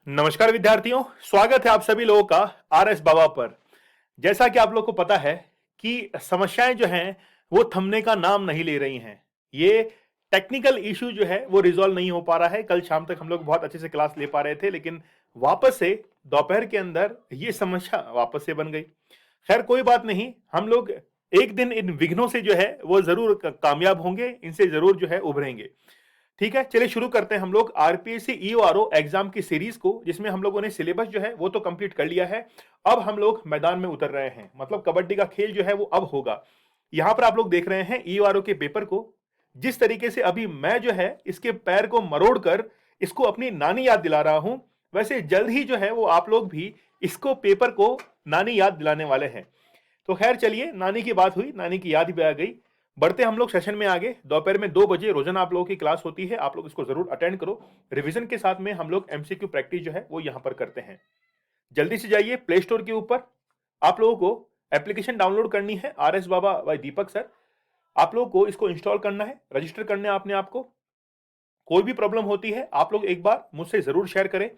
नमस्कार विद्यार्थियों, स्वागत है आप सभी लोगों का आरएस बाबा पर। जैसा कि आप लोग को पता है कि समस्याएं जो हैं वो थमने का नाम नहीं ले रही हैं। ये टेक्निकल इशू जो है वो रिजॉल्व नहीं हो पा रहा है। कल शाम तक हम लोग बहुत अच्छे से क्लास ले पा रहे थे, लेकिन वापस से दोपहर के अंदर ये समस्या वापस से बन गई। खैर कोई बात नहीं, हम लोग एक दिन इन विघ्नों से जो है वो जरूर कामयाब होंगे, इनसे जरूर जो है उभरेंगे। ठीक है, चलिए शुरू करते हैं हम लोग आरपीएससी ईओआरओ एग्जाम की सीरीज को, जिसमें हम लोगों ने सिलेबस जो है वो तो कंप्लीट कर लिया है। अब हम लोग मैदान में उतर रहे हैं, मतलब कबड्डी का खेल जो है वो अब होगा। यहां पर आप लोग देख रहे हैं ईओआरओ के पेपर को। जिस तरीके से अभी मैं जो है इसके पैर को मरोड़ कर इसको अपनी नानी याद दिला रहा हूं, वैसे जल्द ही जो है वो आप लोग भी इसको पेपर को नानी याद दिलाने वाले हैं। तो खैर चलिए, नानी की बात हुई, नानी की याद भी आ गई। बढ़ते हम लोग सेशन में आगे। दोपहर में 2 बजे रोजाना आप लोगों की क्लास होती है, आप लोग इसको जरूर अटेंड करो। रिवीजन के साथ में हम लोग एमसीक्यू प्रैक्टिस जो है वो यहां पर करते हैं। जल्दी से जाइए प्ले स्टोर के ऊपर। आप लोगों को एप्लीकेशन डाउनलोड करनी है, R S Baba by Deepak sir. आप लोगों को इसको इंस्टॉल करना है, रजिस्टर करना है अपने आप को। कोई भी प्रॉब्लम होती है आप लोग एक बार मुझसे जरूर शेयर करें।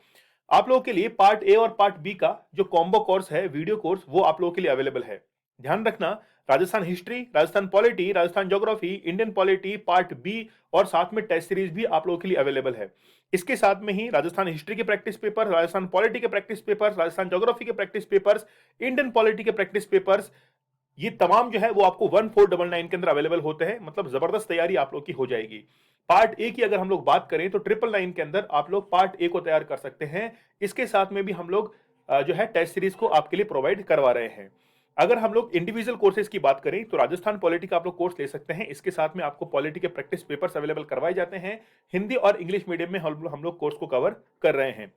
आप लोगों के लिए पार्ट ए और पार्ट बी का जो कॉम्बो कोर्स है, वीडियो कोर्स, वो आप लोगों के लिए अवेलेबल है। ध्यान रखना, Rajasthan history, Rajasthan polity, Rajasthan geography, Indian polity part b और साथ में टेस्ट सीरीज भी आप लोगों के लिए अवेलेबल है। इसके साथ में ही राजस्थान हिस्ट्री के प्रैक्टिस पेपर, राजस्थान पॉलिटी के प्रैक्टिस पेपर, राजस्थान ज्योग्राफी के प्रैक्टिस पेपर्स, इंडियन पॉलिटी के प्रैक्टिस पेपर्स, ये तमाम जो है वो आपको 1499 के अंदर अवेलेबल होते हैं। मतलब जबरदस्त तैयारी आप लोग की हो जाएगी। पार्ट ए की अगर हम लोग बात करें तो 999 के अंदर आप लोग पार्ट ए को तैयार कर सकते हैं। इसके साथ में भी हम लोग जो है टेस्ट सीरीज को आपके लिए प्रोवाइड करवा रहे हैं। अगर हम लोग इंडिविजुअल कोर्सेज की बात करें तो राजस्थान पॉलिटी का आप लोग कोर्स ले सकते हैं। इसके साथ में आपको पॉलिटी के प्रैक्टिस पेपर्स अवेलेबल करवाए जाते हैं। हिंदी और इंग्लिश मीडियम में हम लोग कोर्स को कवर कर रहे हैं।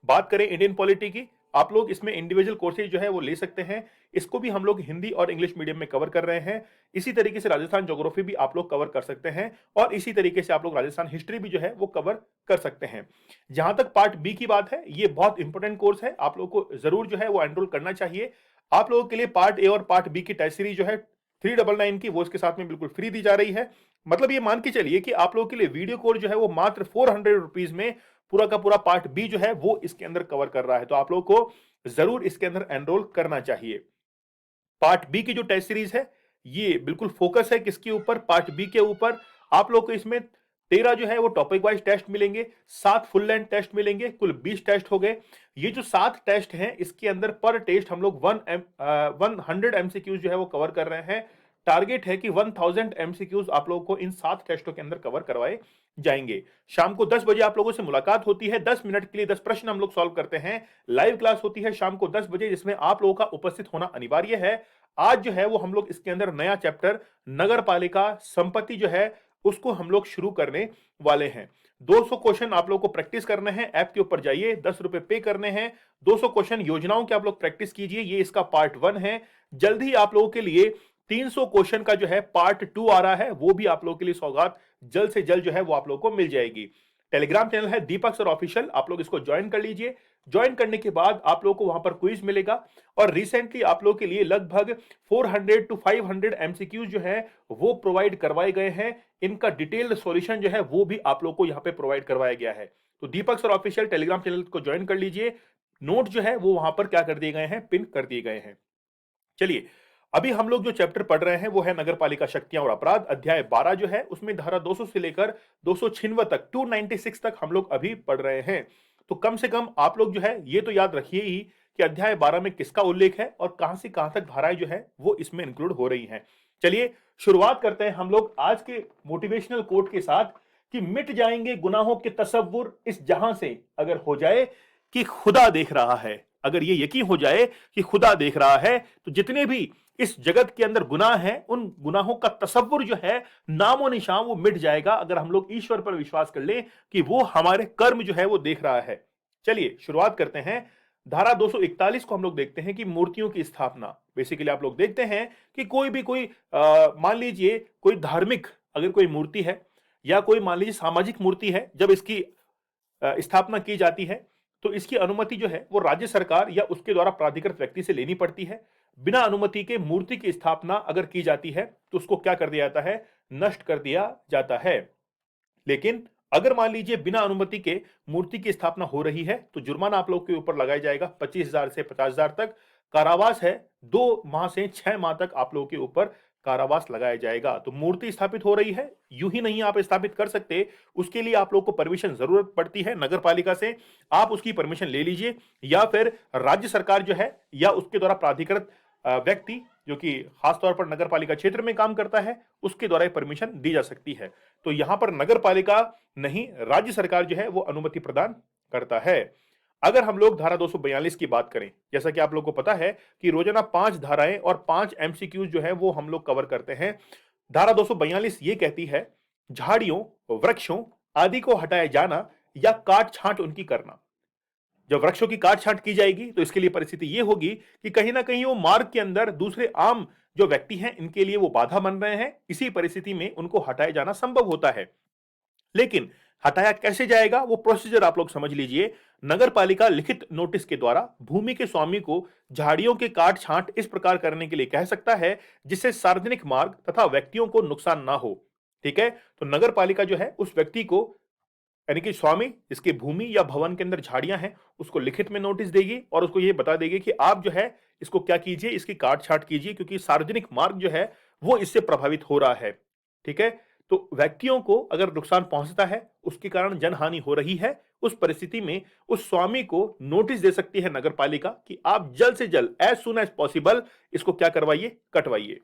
बात करें इंडियन पॉलिटी की, आप लोग इसमें इंडिविजुअल कोर्सेज जो है वो ले सकते हैं। इसको भी हम लोग हिंदी और इंग्लिश मीडियम में कवर कर रहे हैं। इसी तरीके से राजस्थान ज्योग्राफी भी आप लोग कवर कर सकते हैं, और इसी तरीके से आप लोग राजस्थान हिस्ट्री भी जो है वो कवर कर सकते हैं। जहां तक पार्ट बी की बात है, ये बहुत इंपॉर्टेंट कोर्स है, आप लोग को जरूर जो है वो एनरोल करना चाहिए। आप लोगों के लिए पार्ट ए और पार्ट बी की टेस्ट सीरीज जो है 399 की, वो इसके साथ में बिल्कुल फ्री दी जा रही है। मतलब ये मान के चलिए कि आप लोगों के लिए वीडियो कोर्स जो है वो मात्र 400 रुपीज में पूरा का पूरा पार्ट बी जो है वो इसके अंदर कवर कर रहा है। तो आप लोगों को जरूर इसके अंदर एनरोल करना चाहिए। पार्ट बी की जो टेस्ट सीरीज है, ये बिल्कुल फोकस है किसके ऊपर? पार्ट बी के ऊपर। आप लोग को इसमें 13 जो है वो टॉपिक वाइज टेस्ट मिलेंगे, 7 फुल लेंथ टेस्ट मिलेंगे, कुल 20 टेस्ट हो गए। ये जो 7 टेस्ट हैं, इसके अंदर पर टेस्ट हम लोग 100 एमसीक्यूज जो है वो कवर कर रहे हैं। टारगेट है कि 1000 एमसीक्यूज आप लोगों को इन 7 टेस्टों के अंदर कवर करवाए जाएंगे। शाम को 10 बजे आप लोगों से मुलाकात होती है। 10 मिनट के लिए 10 प्रश्न हम लोग सॉल्व करते हैं। लाइव क्लास होती है शाम को 10 बजे, जिसमें आप लोगों का उपस्थित होना अनिवार्य है। आज जो है वो हम लोग इसके अंदर नया चैप्टर नगर पालिका संपत्ति जो है उसको हम लोग शुरू करने वाले हैं। 200 क्वेश्चन आप लोग को प्रैक्टिस करने हैं। ऐप के ऊपर जाइए, 10 रुपए पे करने हैं। 200 क्वेश्चन योजनाओं के आप लोग प्रैक्टिस कीजिए। ये इसका पार्ट 1 है। जल्द ही आप लोगों के लिए 300 क्वेश्चन का जो है पार्ट 2 आ रहा है, वो भी आप लोगों के लिए सौगात जल्द से जल्द जो है वो आप लोगों को मिल जाएगी। टेलीग्राम चैनल है दीपक सर ऑफिशियल, आप लोग इसको ज्वाइन कर लीजिए। ज्वाइन करने के बाद आप लोगों को वहां पर क्विज मिलेगा, और रिसेंटली आप लोगों के लिए लगभग 400 टू 500 एमसीक्यूज जो है वो प्रोवाइड करवाए गए हैं। इनका डिटेल्ड सॉल्यूशन जो है वो भी आप लोगों को यहां पे प्रोवाइड करवाया गया है। तो दीपक सर ऑफिशियल टेलीग्राम चैनल को ज्वाइन कर लीजिए। नोट जो है वो वहां पर क्या कर दिए गए हैं, पिन कर दिए गए हैं। चलिए, अभी हम लोग जो चैप्टर पढ़ रहे हैं वो है नगर पालिका शक्तियां और अपराध। अध्याय 12 जो है उसमें धारा 200 से लेकर 296 तक, 296 तक हम लोग अभी पढ़ रहे हैं। तो कम से कम आप लोग जो है ये तो याद रखिए ही कि अध्याय 12 में किसका उल्लेख है और कहां से कहां तक धाराएं जो है वो इसमें इंक्लूड हो रही हैं। चलिए शुरुआत करते हैं हम लोग आज के मोटिवेशनल कोट के साथ कि मिट जाएंगे गुनाहों के तसव्वुर इस जहां से, अगर हो जाए कि खुदा देख रहा है। अगर ये यकीन हो जाए कि खुदा देख रहा है, तो जितने भी इस जगत के अंदर गुनाह है, उन गुनाहों का तसव्वुर जो है, नामो निशान वो मिट जाएगा, अगर हम लोग ईश्वर पर विश्वास कर लें कि वो हमारे कर्म जो है वो देख रहा है। चलिए शुरुआत करते हैं। धारा 241 को हम लोग देखते हैं कि मूर्तियों की स्थापना। बेसिकली आप लोग देखते हैं कि कोई भी कोई मान लीजिए कोई धार्मिक अगर कोई मूर्ति है, या कोई मान लीजिए सामाजिक मूर्ति है, जब इसकी स्थापना की जाती है तो इसकी अनुमति जो है वो राज्य सरकार या उसके द्वारा प्राधिकृत व्यक्ति से लेनी पड़ती है। बिना अनुमति के मूर्ति की स्थापना अगर की जाती है तो उसको क्या कर दिया जाता है, नष्ट कर दिया जाता है। लेकिन अगर मान लीजिए बिना अनुमति के मूर्ति की स्थापना हो रही है तो जुर्माना आप लोग के ऊपर लगाया जाएगा 25,000 से 50,000 तक। कारावास है 2 माह से 6 माह तक आप लोगों के ऊपर कारावास लगाया जाएगा। तो मूर्ति स्थापित हो रही है, यूं ही नहीं आप स्थापित कर सकते, उसके लिए आप लोग को परमिशन जरूरत पड़ती है नगर पालिका से। आप उसकी परमिशन ले लीजिए या फिर राज्य सरकार जो है या उसके द्वारा प्राधिकृत व्यक्ति जो कि खासतौर पर नगर पालिका क्षेत्र में काम करता है उसके द्वारा परमिशन दी जा सकती है। तो यहां पर नगर पालिका नहीं, राज्य सरकार जो है वो अनुमति प्रदान करता है। अगर हम लोग धारा 242 की बात करें, जैसा कि आप लोगों को पता है कि रोजाना 5 धाराएं और 5 MCQs जो है वो हम लोग कवर करते हैं। धारा 242 ये कहती है झाड़ियों, वृक्षों आदि को हटाया जाना या काट छांट उनकी करना। जब वृक्षों की काट छांट की जाएगी तो इसके लिए परिस्थिति ये होगी कि कहीं ना कहीं वो मार्ग के अंदर दूसरे आम जो व्यक्ति हैं इनके लिए वो बाधा बन रहे हैं। इसी परिस्थिति में उनको हटाया जाना संभव होता है। लेकिन हटाया कैसे जाएगा वो प्रोसीजर आप लोग समझ लीजिए। नगर पालिका लिखित नोटिस के द्वारा भूमि के स्वामी को झाड़ियों के काट छांट इस प्रकार करने के लिए कह सकता है जिससे सार्वजनिक मार्ग तथा व्यक्तियों को नुकसान ना हो। ठीक है, तो नगर पालिका जो है उस व्यक्ति को यानी कि स्वामी इसके भूमि या भवन के अंदर झाड़ियां हैं उसको लिखित में नोटिस देगी और उसको ये बता देगी कि आप जो है इसको क्या कीजिए, इसकी काट छांट कीजिए क्योंकि सार्वजनिक मार्ग जो है वो इससे प्रभावित हो रहा है। ठीक है, तो व्यक्तियों को अगर नुकसान पहुंचता है उसके कारण जनहानि हो रही है, उस परिस्थिति में उस स्वामी को नोटिस दे सकती है नगर पालिका कि आप जल्द से जल्द एज सुन एज पॉसिबल इसको क्या करवाइए, कटवाइए।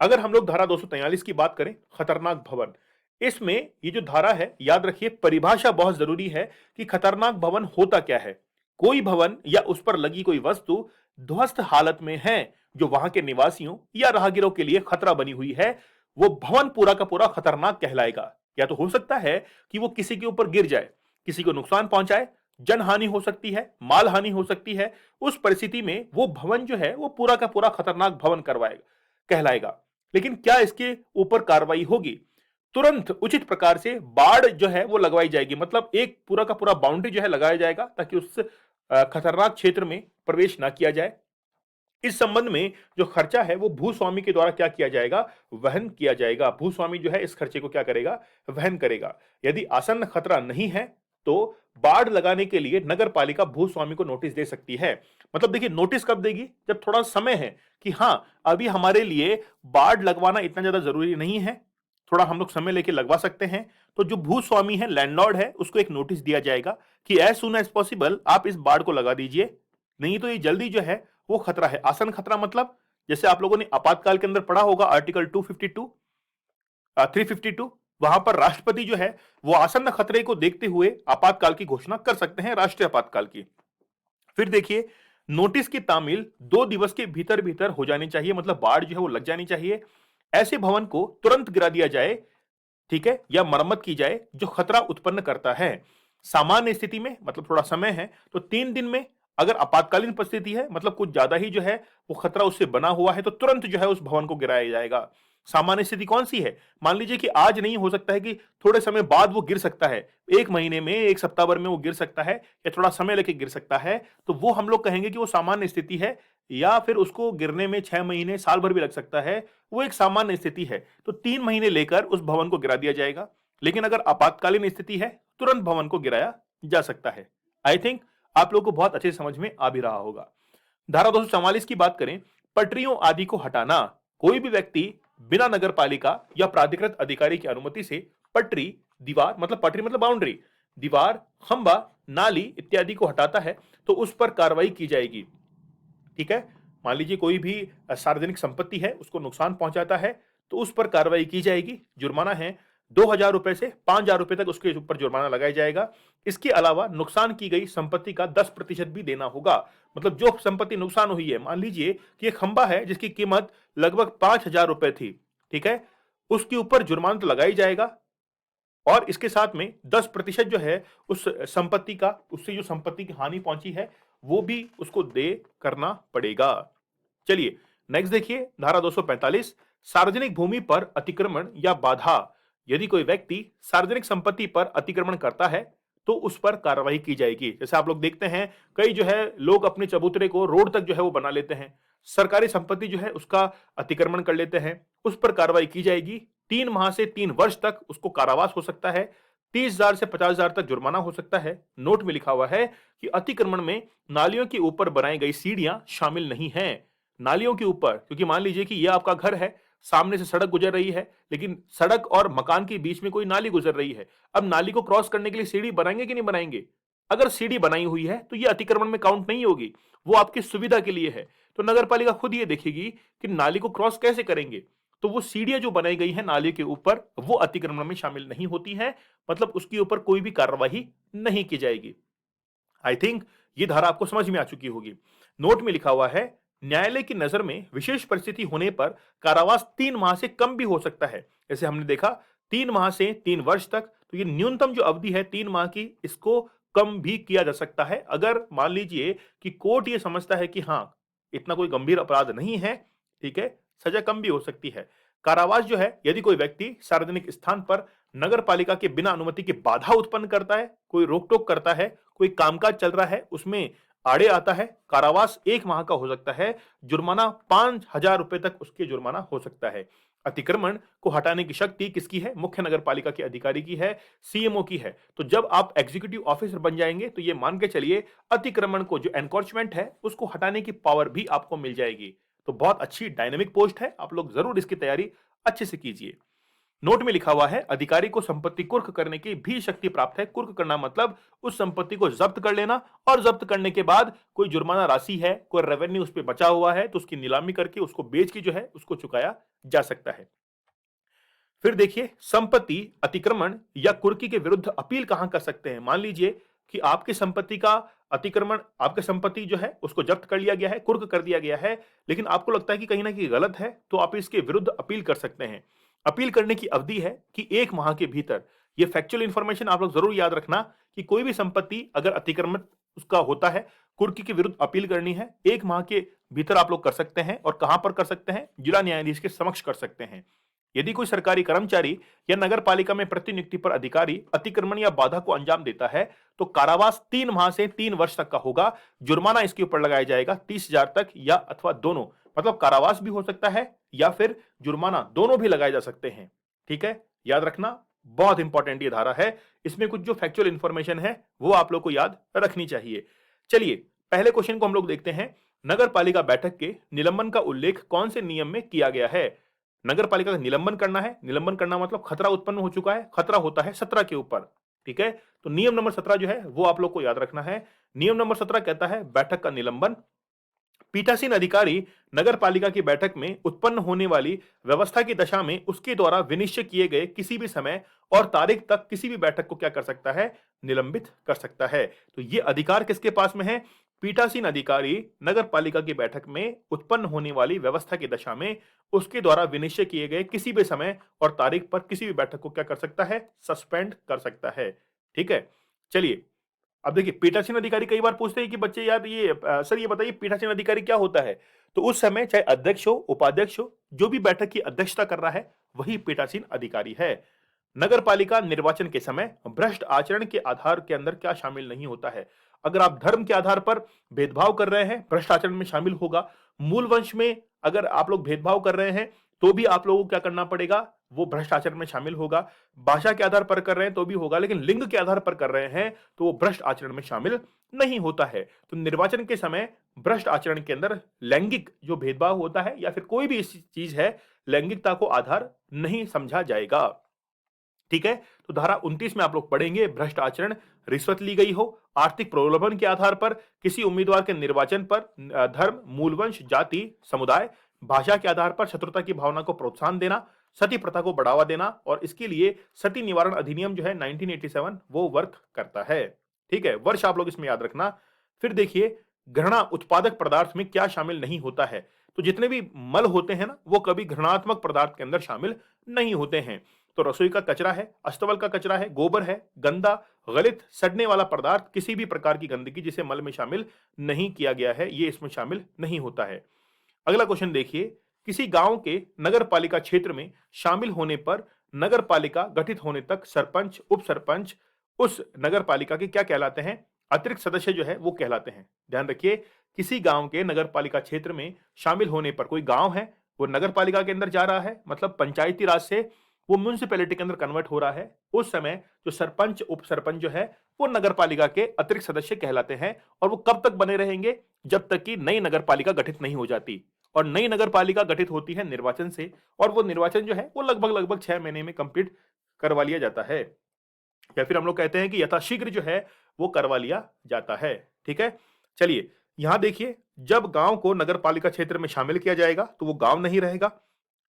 अगर हम लोग धारा 243 की बात करें, खतरनाक भवन, इसमें ये जो धारा है याद रखिए परिभाषा बहुत जरूरी है कि खतरनाक भवन होता क्या है। कोई भवन या उस पर लगी कोई वस्तु ध्वस्त हालत में है जो वहां के निवासियों या राहगीरों के लिए खतरा बनी हुई है, वो भवन पूरा का पूरा खतरनाक कहलाएगा। या तो हो सकता है कि वो किसी के ऊपर गिर जाए, किसी को नुकसान पहुंचाए, जनहानि हो सकती है, माल हानि हो सकती है। उस परिस्थिति में वो भवन जो है वो पूरा का पूरा खतरनाक भवन करवाएगा, कहलाएगा। लेकिन क्या इसके ऊपर कार्रवाई होगी? तुरंत उचित प्रकार से बाड़ जो है वो लगवाई जाएगी, मतलब एक पूरा का पूरा बाउंड्री जो है लगाया जाएगा ताकि उस खतरनाक क्षेत्र में प्रवेश ना किया जाए। इस संबंध में जो खर्चा है वो भूस्वामी के द्वारा क्या किया जाएगा, वहन किया जाएगा। भूस्वामी जो है इस खर्चे को क्या करेगा, वहन करेगा। यदि आसन्न खतरा नहीं है तो बाढ़ लगाने के लिए नगर पालिका भूस्वामी को नोटिस दे सकती है। मतलब देखिए नोटिस कब देगी, जब थोड़ा समय है कि हाँ अभी हमारे लिए बाढ़ लगवाना इतना ज्यादा जरूरी नहीं है, थोड़ा हम लोग समय लेके लगवा सकते हैं। तो जो भूस्वामी है, लैंडलॉर्ड है, उसको एक नोटिस दिया जाएगा कि एज सुन एज पॉसिबल आप इस बाढ़ को लगा दीजिए, नहीं तो ये जल्दी जो है वो खतरा है। आसन खतरा मतलब जैसे आप लोगों ने आपातकाल के अंदर पढ़ा होगा आर्टिकल 252 352, वहां पर राष्ट्रपति जो है वो आसन्न खतरे को देखते हुए आपातकाल की घोषणा कर सकते हैं, राष्ट्रीय आपातकाल की। फिर देखिए नोटिस की तामील 2 दिवस के भीतर भीतर हो जानी चाहिए, मतलब बाढ़ जो है वो लग जानी चाहिए। ऐसे भवन को तुरंत गिरा दिया जाए, ठीक है, या मरम्मत की जाए जो खतरा उत्पन्न करता है। सामान्य स्थिति में मतलब थोड़ा समय है तो 3 दिन में, अगर आपातकालीन परिस्थिति है मतलब कुछ ज्यादा ही जो है वो खतरा उससे बना हुआ है तो तुरंत जो है उस भवन को गिराया जाएगा। सामान्य स्थिति कौन सी है, मान लीजिए कि आज नहीं, हो सकता है कि थोड़े समय बाद वो गिर सकता है, 1 महीने में, 1 सप्ताह भर में वो गिर सकता है या थोड़ा समय लेके गिर सकता है, तो वो हम लोग कहेंगे कि वो सामान्य स्थिति है। या फिर उसको गिरने में 6 महीने, साल भर भी लग सकता है, वो एक सामान्य स्थिति है। तो 3 महीने लेकर उस भवन को गिरा दिया जाएगा। लेकिन अगर आपातकालीन स्थिति है तुरंत भवन को गिराया जा सकता है। आई थिंक आप लोग को बहुत अच्छे समझ में आ भी रहा होगा। धारा 244 की बात करें, पटरियों आदि को हटाना। कोई भी व्यक्ति बिना नगर पालिका या प्राधिकृत अधिकारी की अनुमति से पटरी, दीवार, मतलब पटरी मतलब बाउंड्री, दीवार, खंबा, नाली इत्यादि को हटाता है तो उस पर कार्रवाई की जाएगी। ठीक है, मान लीजिए कोई भी सार्वजनिक संपत्ति है उसको नुकसान पहुंचाता है तो उस पर कार्रवाई की जाएगी। जुर्माना है 2,000 रुपए से 5,000 रुपए तक उसके ऊपर जुर्माना लगाया जाएगा। इसके अलावा नुकसान की गई संपत्ति का 10% भी देना होगा। मतलब जो संपत्ति नुकसान हुई है, मान लीजिए कि एक खंबा है जिसकी कीमत लगभग 5,000 रुपए थी, ठीक है, उसके ऊपर जुर्माना तो लगाई जाएगा और इसके साथ में 10% जो है उस संपत्ति का, उससे जो संपत्ति की हानि पहुंची है वो भी उसको दे करना पड़ेगा। चलिए नेक्स्ट देखिए, धारा 245, सार्वजनिक भूमि पर अतिक्रमण या बाधा। यदि कोई व्यक्ति सार्वजनिक संपत्ति पर अतिक्रमण करता है तो उस पर कार्रवाई की जाएगी। जैसे आप लोग देखते हैं कई जो है लोग अपने चबूतरे को रोड तक जो है वो बना लेते हैं, सरकारी संपत्ति जो है उसका अतिक्रमण कर लेते हैं, उस पर कार्रवाई की जाएगी। 3 माह से 3 वर्ष तक उसको कारावास हो सकता है, 30,000 से 50,000 तक जुर्माना हो सकता है। नोट में लिखा हुआ है कि अतिक्रमण में नालियों के ऊपर बनाई गई सीढ़ियां शामिल नहीं हैं। नालियों के ऊपर, क्योंकि मान लीजिए कि यह आपका घर है, सामने से सड़क गुजर रही है, लेकिन सड़क और मकान के बीच में कोई नाली गुजर रही है। अब नाली को क्रॉस करने के लिए सीढ़ी बनाएंगे कि नहीं बनाएंगे? अगर सीढ़ी बनाई हुई है तो ये अतिक्रमण में काउंट नहीं होगी, वो आपकी सुविधा के लिए है। तो नगर पालिका खुद ये देखेगी कि नाली को क्रॉस कैसे करेंगे, तो वो सीढ़ियां जो बनाई गई है नाली के ऊपर, वो अतिक्रमण में शामिल नहीं होती हैं, मतलब उसके ऊपर कोई भी कार्रवाई नहीं की जाएगी। आई थिंक ये धारा आपको समझ में आ चुकी होगी। नोट में लिखा हुआ है, न्यायालय की नजर में विशेष परिस्थिति होने पर कारावास 3 माह से कम भी हो सकता है। जैसे हमने देखा 3 माह से 3 वर्ष तक, तो ये न्यूनतम जो अवधि है 3 माह की, इसको कम भी किया जा सकता है अगर मान लीजिए कि कोर्ट ये समझता है कि हाँ, इतना कोई गंभीर अपराध नहीं है, ठीक है, सजा कम भी हो सकती है। कारावास जो है, यदि कोई व्यक्ति सार्वजनिक स्थान पर नगर पालिका के बिना अनुमति के बाधा उत्पन्न करता है, कोई रोक टोक करता है, कोई कामकाज चल रहा है उसमें आड़े आता है, कारावास 1 माह का हो सकता है। जुर्माना 5,000 रुपए तक उसके जुर्माना हो सकता है। अतिक्रमण को हटाने की शक्ति किसकी है? मुख्य नगर पालिका के अधिकारी की है, सीएमओ की है। तो जब आप एग्जीक्यूटिव ऑफिसर बन जाएंगे तो ये मान के चलिए अतिक्रमण को, जो एनक्रोचमेंट है, उसको हटाने की पावर भी आपको मिल जाएगी। तो बहुत अच्छी डायनेमिक पोस्ट है, आप लोग जरूर इसकी तैयारी अच्छे से कीजिए। नोट में लिखा हुआ है, अधिकारी को संपत्ति कुर्क करने की भी शक्ति प्राप्त है। कुर्क करना मतलब उस संपत्ति को जब्त कर लेना, और जब्त करने के बाद कोई जुर्माना राशि है, कोई रेवेन्यू उस पर बचा हुआ है, तो उसकी नीलामी करके उसको बेच के जो है उसको चुकाया जा सकता है। फिर देखिए, संपत्ति अतिक्रमण या कुर्की के विरुद्ध अपील कहां कर सकते हैं? मान लीजिए कि आपकी संपत्ति का अतिक्रमण, आपकी संपत्ति जो है उसको जब्त कर लिया गया है, कुर्क कर दिया गया है, लेकिन आपको लगता है कि कहीं ना कहीं गलत है, तो आप इसके विरुद्ध अपील कर सकते हैं। अपील करने की अवधि है कि 1 माह के भीतर। ये फैक्चुअल इंफॉर्मेशन आप लोग जरूर याद रखना कि कोई भी संपत्ति अगर अतिक्रमण उसका होता है, कुर्की के विरुद्ध अपील करनी है, 1 माह के भीतर आप लोग कर सकते हैं। और कहां पर कर सकते हैं? जिला न्यायाधीश के समक्ष कर सकते हैं। यदि कोई सरकारी कर्मचारी या नगर पालिका में प्रतिनियुक्ति पर अधिकारी अतिक्रमण या बाधा को अंजाम देता है, तो कारावास 3 माह से 3 वर्ष तक का होगा। जुर्माना इसके ऊपर लगाया जाएगा 30,000 तक, या अथवा दोनों, मतलब कारावास भी हो सकता है या फिर जुर्माना, दोनों भी लगाए जा सकते हैं। ठीक है, याद रखना, बहुत इंपॉर्टेंट ये धारा है। इसमें कुछ जो फैक्चुअल इंफॉर्मेशन है वो आप लोग को याद रखनी चाहिए। चलिए, पहले क्वेश्चन को हम लोग देखते हैं। नगर पालिका बैठक के निलंबन का उल्लेख कौन से नियम में किया गया है? नगर पालिका का निलंबन करना है, निलंबन करना मतलब खतरा उत्पन्न हो चुका है, खतरा होता है 17 के ऊपर। ठीक है, तो नियम नंबर 17 जो है वो आप लोग को याद रखना है। नियम नंबर 17 कहता है, बैठक का निलंबन। पीठासीन अधिकारी नगर पालिका की बैठक में उत्पन्न होने वाली व्यवस्था की दशा में उसके द्वारा विनिश्चय किए गए किसी भी समय और तारीख तक किसी भी बैठक को क्या कर सकता है? निलंबित कर सकता है। तो ये अधिकार किसके पास में है? पीठासीन अधिकारी नगर पालिका की बैठक में उत्पन्न होने वाली व्यवस्था की दशा में उसके द्वारा विनिश्चय किए गए किसी भी समय और तारीख पर किसी भी बैठक को क्या कर सकता है? सस्पेंड कर सकता है। ठीक है, चलिए, अब देखिए, पीठासीन अधिकारी कई बार पूछते हैं कि बच्चे यार ये सर ये बताइए पीठासीन अधिकारी क्या होता है? तो उस समय चाहे अध्यक्ष हो, उपाध्यक्ष हो, जो भी बैठक की अध्यक्षता कर रहा है वही पीठासीन अधिकारी है। नगर पालिका निर्वाचन के समय भ्रष्ट आचरण के आधार के अंदर क्या शामिल नहीं होता है? अगर आप धर्म के आधार पर भेदभाव कर रहे हैं, भ्रष्ट आचरण में शामिल होगा। मूल वंश में अगर आप लोग भेदभाव कर रहे हैं तो भी आप लोगों को क्या करना पड़ेगा? वो भ्रष्ट आचरण में शामिल होगा। भाषा के आधार पर कर रहे हैं तो भी होगा, लेकिन लिंग के आधार पर कर रहे हैं तो वो भ्रष्ट आचरण में शामिल नहीं होता है। तो निर्वाचन के समय भ्रष्ट आचरण के अंदर लैंगिक जो भेदभाव होता है या फिर कोई भी ऐसी चीज है, लैंगिकता को आधार नहीं समझा जाएगा। ठीक है, तो धारा 29 में आप लोग पढ़ेंगे, भ्रष्ट आचरण, रिश्वत ली गई हो, आर्थिक प्रलोभन के आधार पर किसी उम्मीदवार के निर्वाचन पर धर्म, मूलवंश, जाति, समुदाय, भाषा के आधार पर शत्रुता की भावना को प्रोत्साहन देना, सती प्रथा को बढ़ावा देना, और इसके लिए सती निवारण अधिनियम जो है 1987 वो वर्क करता है। ठीक है, वर्ष आप लोग इसमें याद रखना। फिर देखिए, घृणा उत्पादक पदार्थ में क्या शामिल नहीं होता है? तो जितने भी मल होते हैं ना, वो कभी घृणात्मक पदार्थ के अंदर शामिल नहीं होते हैं। तो रसोई का कचरा है, अस्तबल का कचरा है, गोबर है, गंदा, गलित, सड़ने वाला पदार्थ, किसी भी प्रकार की गंदगी जिसे मल में शामिल नहीं किया गया है, ये इसमें शामिल नहीं होता है। अगला क्वेश्चन देखिए, किसी गांव के नगर पालिका क्षेत्र में शामिल होने पर नगर पालिका गठित होने तक सरपंच, उप सरपंच उस नगर पालिका के क्या कहलाते हैं? अतिरिक्त सदस्य जो है वो कहलाते हैं। ध्यान रखिए, किसी गांव के नगर पालिका क्षेत्र में शामिल होने पर, कोई गांव है वो नगर पालिका के अंदर जा रहा है, मतलब पंचायती राज से वो म्युनिसिपैलिटी के अंदर कन्वर्ट हो रहा है, उस समय जो सरपंच उप सरपंच जो है वो नगर पालिका के अतिरिक्त सदस्य कहलाते हैं। और वो कब तक बने रहेंगे? जब तक कि नई नगर पालिका गठित नहीं हो जाती। और नई नगर पालिका गठित होती है निर्वाचन से, और वो निर्वाचन जो है वो लगभग लगभग 6 महीने में कंप्लीट करवा लिया जाता है, या फिर हम लोग कहते हैं कि यथाशीघ्र जो है वो करवा लिया जाता है। ठीक है, चलिए यहां देखिए, जब गांव को नगर पालिका क्षेत्र में शामिल किया जाएगा तो वो गांव नहीं रहेगा,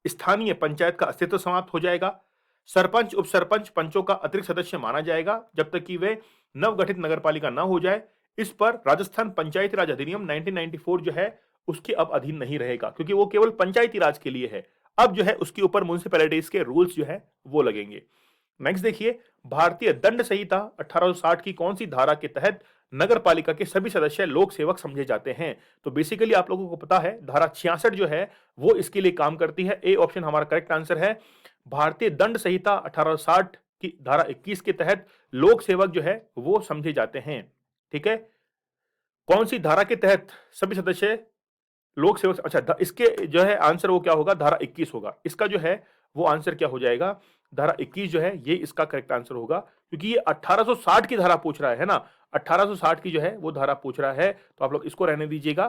स्थानीय पंचायत का अस्तित्व समाप्त हो जाएगा, सरपंच उप सरपंच पंचों का अतिरिक्त सदस्य माना जाएगा जब तक कि वे नवगठित नगर पालिका ना हो जाए। इस पर राजस्थान पंचायती राज अधिनियम 1994 जो है उसके अब अधीन नहीं रहेगा, क्योंकि वो केवल पंचायती राज के लिए है। अब जो है उसके ऊपर म्युनिसिपैलिटीज के रूल्स जो है वो लगेंगे। नेक्स्ट देखिए, भारतीय दंड संहिता 1860 की कौन सी धारा के तहत नगर पालिका के सभी सदस्य लोक सेवक समझे जाते हैं? तो बेसिकली आप लोगों को पता है धारा 66 जो है वो इसके लिए काम करती है। ए ऑप्शन हमारा करेक्ट आंसर है। भारतीय दंड संहिता 1860 की धारा 21 के तहत लोक सेवक जो है वो समझे जाते हैं। ठीक है, कौन सी धारा के तहत सभी सदस्य लोक सेवक? अच्छा, इसके जो है आंसर वो क्या होगा? धारा 21 होगा। इसका जो है वो आंसर क्या हो जाएगा? धारा 21 जो है ये इसका करेक्ट आंसर होगा, क्योंकि ये 1860 की धारा पूछ रहा है ना, 1860 की जो है वो धारा पूछ रहा है, तो आप लोग इसको रहने दीजिएगा।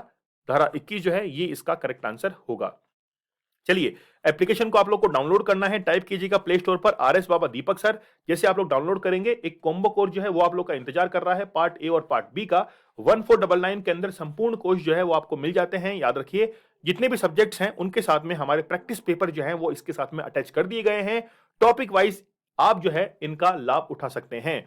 धारा 21 जो है ये इसका करेक्ट आंसर होगा। चलिए, एप्लीकेशन को आप लोग को डाउनलोड करना है, टाइप कीजिएगा प्ले स्टोर पर आरएस बाबा दीपक सर। जैसे आप लोग डाउनलोड करेंगे, एक कॉम्बो कोर्स जो है वो आप लोग का इंतजार कर रहा है, पार्ट ए और पार्ट बी का 1499 के अंदर संपूर्ण कोर्स जो है वो आपको मिल जाते हैं। याद रखिए, जितने भी सब्जेक्ट्स हैं उनके साथ में हमारे प्रैक्टिस पेपर जो है वो इसके साथ में अटैच कर दिए गए हैं। टॉपिक वाइज आप जो है इनका लाभ उठा सकते हैं।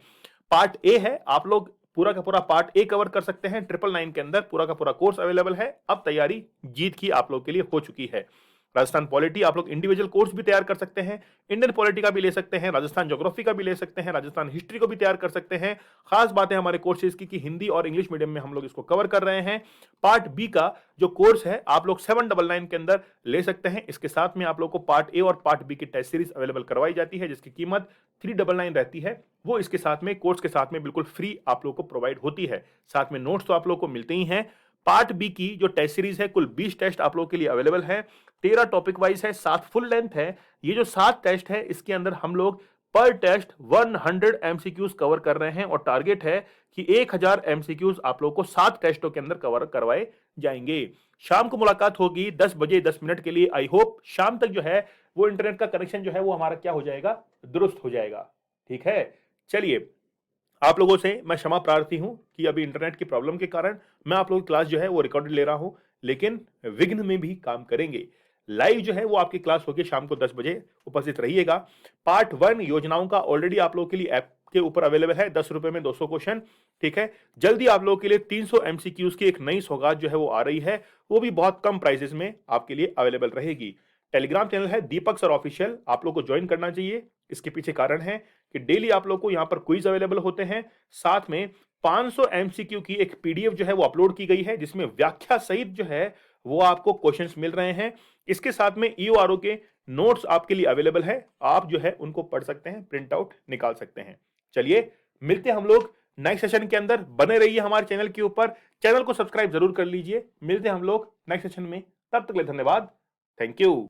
पार्ट ए है, आप लोग पूरा का पूरा पार्ट ए कवर कर सकते हैं। 999 के अंदर पूरा का पूरा कोर्स अवेलेबल है। अब तैयारी जीत की आप लोग के लिए हो चुकी है। राजस्थान पॉलिटी आप लोग इंडिविजुअल कोर्स भी तैयार कर सकते हैं, इंडियन पॉलिटी का भी ले सकते हैं, राजस्थान ज्योग्राफी का भी ले सकते हैं, राजस्थान हिस्ट्री को भी तैयार कर सकते हैं। खास बात है हमारे कोर्सेज की कि हिंदी और इंग्लिश मीडियम में हम लोग इसको कवर कर रहे हैं। पार्ट बी का जो कोर्स है आप लोग 799 के अंदर ले सकते हैं। इसके साथ में आप लोग को पार्ट ए और पार्ट बी की टेस्ट सीरीज अवेलेबल करवाई जाती है, जिसकी कीमत 399 रहती है। वो इसके साथ में कोर्स के साथ में बिल्कुल फ्री आप लोग को प्रोवाइड होती है। साथ में नोट्स तो आप लोग को मिलते ही हैं। पार्ट बी की जो टेस्ट सीरीज है, कुल 20 टेस्ट आप लोगों के लिए अवेलेबल है, 13 टॉपिक वाइज है, 7 फुल लेंथ है। ये जो 7 टेस्ट है इसके अंदर हम लोग पर टेस्ट 100 एमसीक्यूज कवर कर रहे हैं, और टारगेट है कि 1000 एमसीक्यूज आप लोगों को 7 टेस्टों के अंदर कवर करवाए जाएंगे। शाम को मुलाकात होगी 10 बजे 10 मिनट के लिए। आई होप शाम तक जो है वो इंटरनेट का कनेक्शन जो है वो हमारा क्या हो जाएगा? दुरुस्त हो जाएगा। ठीक है, चलिए आप लोगों से मैं क्षमा प्रार्थी हूं कि अभी इंटरनेट की प्रॉब्लम के कारण मैं आप लोगों की क्लास जो है वो रिकॉर्डेड ले रहा हूं, लेकिन विघ्न में भी काम करेंगे। लाइव जो है वो आपकी क्लास होगी शाम को 10 बजे, उपस्थित रहिएगा। पार्ट 1 योजनाओं का ऑलरेडी आप लोगों के लिए ऐप के ऊपर अवेलेबल है, 10 रुपए में 200 क्वेश्चन। ठीक है, जल्दी आप लोगों के लिए 300 एमसीक्यूज की एक नई सौगात जो है वो आ रही है, वो भी बहुत कम प्राइसेस में आपके लिए अवेलेबल रहेगी। टेलीग्राम चैनल है दीपक सर ऑफिशियल, आप लोग को ज्वाइन करना चाहिए। इसके पीछे कारण है कि डेली आप लोग को यहां पर क्विज अवेलेबल होते हैं, साथ में 500 एमसीक्यू की एक पीडीएफ जो है वो अपलोड की गई है, जिसमें व्याख्या सहित जो है वो आपको क्वेश्चंस मिल रहे हैं। इसके साथ में ईओआरओ के नोट्स आपके लिए अवेलेबल है, आप जो है उनको पढ़ सकते हैं, प्रिंट आउट निकाल सकते हैं। चलिए मिलते हैं हम लोग नेक्स्ट सेशन के अंदर, बने रहिए हमारे चैनल के ऊपर, चैनल को सब्सक्राइब जरूर कर लीजिए। मिलते हैं हम लोग नेक्स्ट सेशन में, तब तक के लिए धन्यवाद, थैंक यू।